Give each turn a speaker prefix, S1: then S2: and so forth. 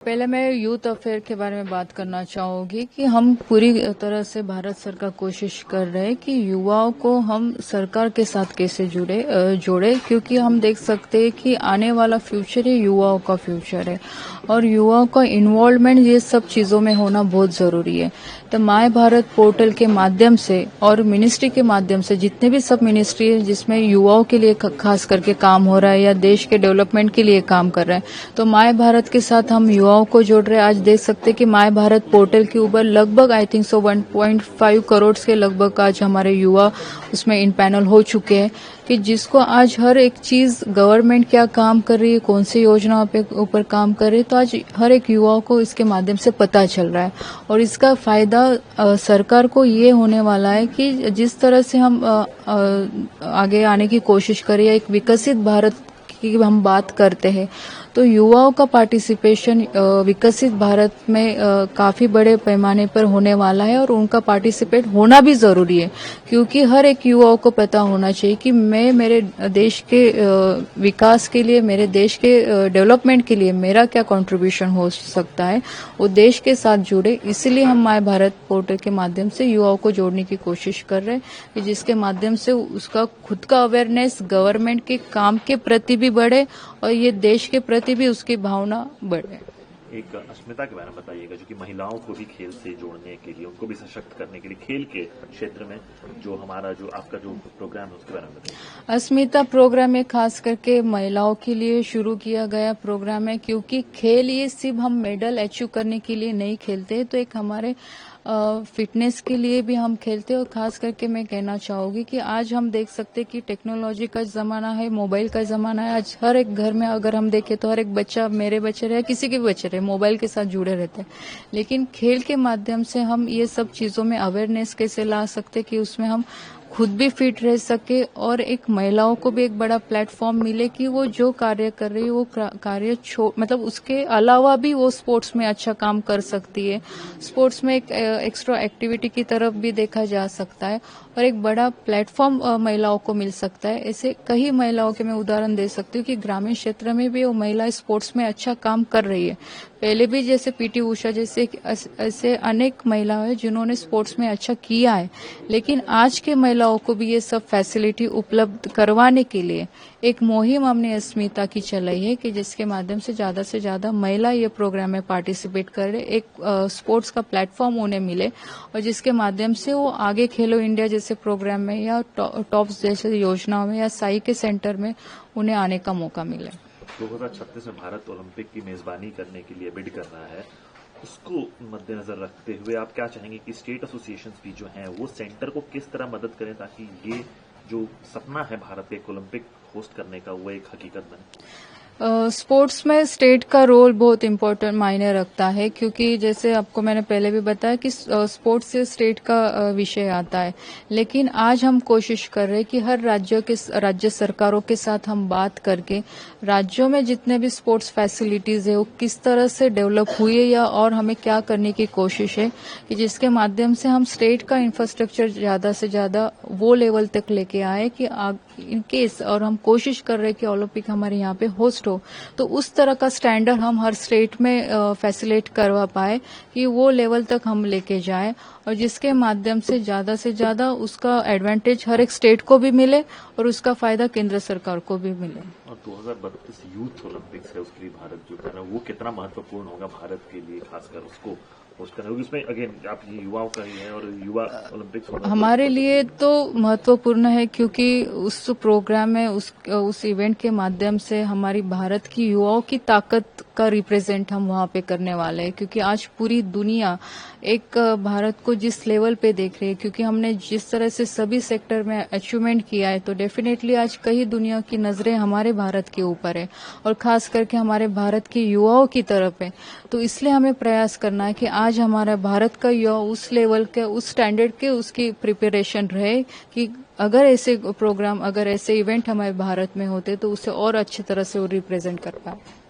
S1: पहले मैं youth affair के बारे में बात करना चाहूंगी कि हम पूरी तरह से भारत सरकार कोशिश कर रहे हैं कि युवाओं को हम सरकार के साथ कैसे जोड़े क्योंकि हम देख सकते हैं कि आने वाला फ्यूचर ही युवाओं का फ्यूचर है और युवाओं का इन्वॉल्वमेंट ये सब चीजों में होना बहुत जरूरी है। तो माय भारत पोर्टल के माध्यम से और मिनिस्ट्री के माध्यम से जितने भी सब मिनिस्ट्री है जिसमें युवाओं के लिए खास करके काम हो रहा है या देश के डेवलपमेंट के लिए काम कर रहे हैं तो माय भारत के साथ हम युवाओं को जोड़ रहे हैं। आज देख सकते हैं कि माय भारत पोर्टल के ऊपर लगभग आई थिंक सो 1.5 करोड़ के लगभग आज हमारे युवा उसमें इन पैनल हो चुके हैं कि जिसको आज हर एक चीज गवर्नमेंट क्या काम कर रही है, कौन सी योजनाओं पे ऊपर काम कर रही है, तो आज हर एक युवाओं को इसके माध्यम से पता चल रहा है और इसका फायदा सरकार को ये होने वाला है कि जिस तरह से हम आगे आने की कोशिश करें या एक विकसित भारत की हम बात करते हैं तो युवाओं का पार्टिसिपेशन विकसित भारत में काफी बड़े पैमाने पर होने वाला है और उनका पार्टिसिपेट होना भी जरूरी है क्योंकि हर एक युवाओं को पता होना चाहिए कि मैं मेरे देश के विकास के लिए, मेरे देश के डेवलपमेंट के लिए मेरा क्या कंट्रीब्यूशन हो सकता है, वो देश के साथ जुड़े। इसलिए हम माय भारत पोर्टल के माध्यम से युवाओं को जोड़ने की कोशिश कर रहे हैं कि जिसके माध्यम से उसका खुद का अवेयरनेस गवर्नमेंट के काम के प्रति भी बढ़े और ये देश के प्रति भी उसकी भावना बढ़े।
S2: एक अस्मिता के बारे में बताइएगा जो कि महिलाओं को भी खेल से जोड़ने के लिए, उनको भी सशक्त करने के लिए खेल के क्षेत्र में जो आपका जो प्रोग्राम है उसके बारे में बताइए।
S1: अस्मिता प्रोग्राम में खास करके महिलाओं के लिए शुरू किया गया प्रोग्राम है क्योंकि खेल ये सिर्फ हम मेडल अचीव करने के लिए नहीं खेलते तो एक हमारे फिटनेस के लिए भी हम खेलते और खास करके मैं कहना चाहूंगी कि आज हम देख सकते कि टेक्नोलॉजी का जमाना है, मोबाइल का जमाना है। आज हर एक घर में अगर हम देखें तो हर एक बच्चा, मेरे बच्चे रहे किसी के भी बच्चे रहे, मोबाइल के साथ जुड़े रहते हैं। लेकिन खेल के माध्यम से हम ये सब चीजों में अवेयरनेस कैसे ला सकते कि उसमें हम खुद भी फिट रह सके और एक महिलाओं को भी एक बड़ा प्लेटफॉर्म मिले कि वो जो कार्य कर रही है वो कार्य मतलब उसके अलावा भी वो स्पोर्ट्स में अच्छा काम कर सकती है। स्पोर्ट्स में एक एक्स्ट्रा एक्टिविटी की तरफ भी देखा जा सकता है और एक बड़ा प्लेटफॉर्म महिलाओं को मिल सकता है। ऐसे कई महिलाओं के मैं उदाहरण दे सकती हूँ कि ग्रामीण क्षेत्र में भी वो महिला स्पोर्ट्स में अच्छा काम कर रही है। पहले भी जैसे पीटी उषा जैसे ऐसे अनेक महिलाएं हैं जिन्होंने स्पोर्ट्स में अच्छा किया है, लेकिन आज के महिलाओं को भी ये सब फैसिलिटी उपलब्ध करवाने के लिए एक मुहिम हमने अस्मिता की चलाई है कि जिसके माध्यम से ज्यादा महिला ये प्रोग्राम में पार्टिसिपेट कर रहे, एक स्पोर्ट्स का प्लेटफॉर्म उन्हें मिले और जिसके माध्यम से वो आगे खेलो इंडिया जैसे प्रोग्राम में या टॉप्स जैसे योजनाओं में या साई के सेंटर में उन्हें आने का मौका मिले।
S2: 2036 में भारत ओलंपिक की मेजबानी करने के लिए बिड कर रहा है, उसको मद्देनजर रखते हुए आप क्या चाहेंगे कि स्टेट एसोसिएशंस भी जो हैं वो सेंटर को किस तरह मदद करें ताकि ये जो सपना है भारत के ओलंपिक होस्ट करने का वो एक हकीकत बने?
S1: स्पोर्ट्स में स्टेट का रोल बहुत इम्पोर्टेंट मायने रखता है क्योंकि जैसे आपको मैंने पहले भी बताया कि स्पोर्ट्स से स्टेट का विषय आता है, लेकिन आज हम कोशिश कर रहे हैं कि हर राज्य सरकारों के साथ हम बात करके राज्यों में जितने भी स्पोर्ट्स फैसिलिटीज है वो किस तरह से डेवलप हुई है या और हमें क्या करने की कोशिश है कि जिसके माध्यम से हम स्टेट का इंफ्रास्ट्रक्चर ज्यादा से ज्यादा वो लेवल तक लेके आए कि इन केस और हम कोशिश कर रहे हैं कि ओलंपिक हमारे यहाँ पे होस्ट हो तो उस तरह का स्टैंडर्ड हम हर स्टेट में फैसिलिटेट करवा पाए कि वो लेवल तक हम लेके जाएं और जिसके माध्यम से ज्यादा उसका एडवांटेज हर एक स्टेट को भी मिले और उसका फायदा केंद्र सरकार को भी मिले।
S2: और 2032 यूथ ओलंपिक्स है उसके लिए भारत जो है ना वो कितना महत्वपूर्ण होगा भारत के लिए, खासकर उसको होस्ट करना, क्योंकि उसमें अगेन आप ये युवाओं का ही है और युवा ओलंपिक्स
S1: हमारे लिए तो महत्वपूर्ण है क्योंकि उस प्रोग्राम में उस इवेंट के माध्यम से हमारी भारत की युवाओं की ताकत का रिप्रेजेंट हम वहां पे करने वाले हैं क्योंकि आज पूरी दुनिया एक भारत को जिस लेवल पे देख रही है क्योंकि हमने जिस तरह से सभी सेक्टर में अचीवमेंट किया है तो डेफिनेटली आज कई दुनिया की नजरें हमारे भारत के ऊपर है और खास करके हमारे भारत के युवाओं की तरफ है। तो इसलिए हमें प्रयास करना है कि आज हमारा भारत का युवा उस लेवल के, उस स्टैंडर्ड के उसकी प्रिपरेशन रहे कि अगर ऐसे प्रोग्राम, अगर ऐसे इवेंट हमारे भारत में होते तो उसे और अच्छी तरह से वो रिप्रेजेंट कर पाए।